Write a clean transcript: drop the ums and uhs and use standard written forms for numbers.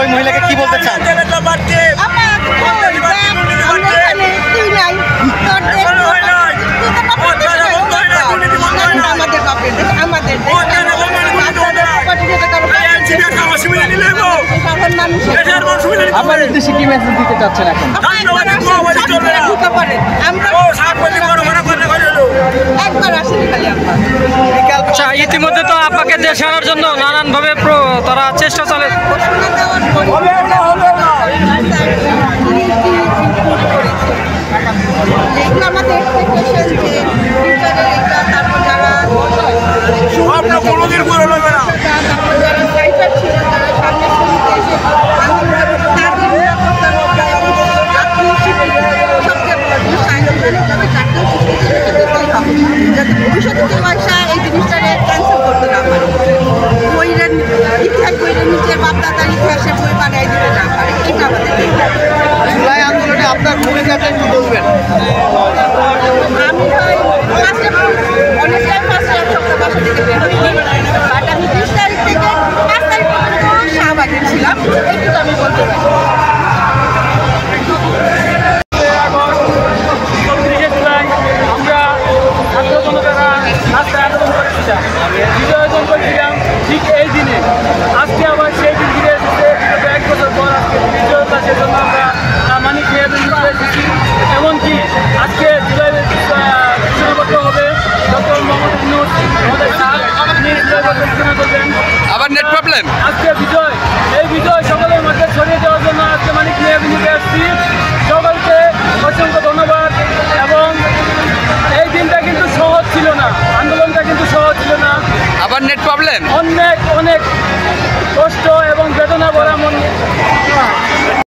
ওই মহিলাকে কি বলতে চান? আপনার উদ্দেশ্যে কি মেসেজ দিতে চাচ্ছেন এখন? আচ্ছা, ইতিমধ্যে তো আপনাকে দেশে আনার জন্য নানানভাবে তারা চেষ্টা চলে। ভবিষ্যতে পয়সা এই জিনিসটাকে ক্যান্সেল করতে না পারে, বইয়ের ইতিহাস বইয়ের নিচের বাপদাদার ইতিহাসের বই বানাই দিতে না পারে, এটা আমাদের জুলাই আন্দোলনে আপনার ভূমিকাটা একটু বলবেন। আমি অনেকটাই ফার্স্টে এক সপ্তাহ বাসা থেকে বের হই, বাট আমি 20 তারিখ থেকে 5 তারিখ পর্যন্ত শাহবাগে ছিলাম, একটু আমি বলতে পারি। ঠিক এই দিনে আজকে আবার সেই দিন ফিরে এসেছে, 1 বছর পর আজকে বিজয়তা, সেজন্য আমরা মানিক মেয়াদের নিতে এসেছি। এমনকি আজকে জুলাই ঘোষণাপত্র হবে ডক্টর মোহাম্মদ ইউনূস আমাদের স্যার, তিনি ঘোষণা করবেন। আবার নেট প্রবলেম। আজকে বিজয়, এই বিজয় সকলের মধ্যে ছড়িয়ে দেওয়ার জন্য আজকে মানিক মেয়াদ নিতে এসেছি। সকলকে অসংখ্য ধন্যবাদ। এবং এই দিনটা কিন্তু সহজ ছিল না, আন্দোলনটা কিন্তু সহজ ছিল না। আবার নেট প্রবলেম। অনেক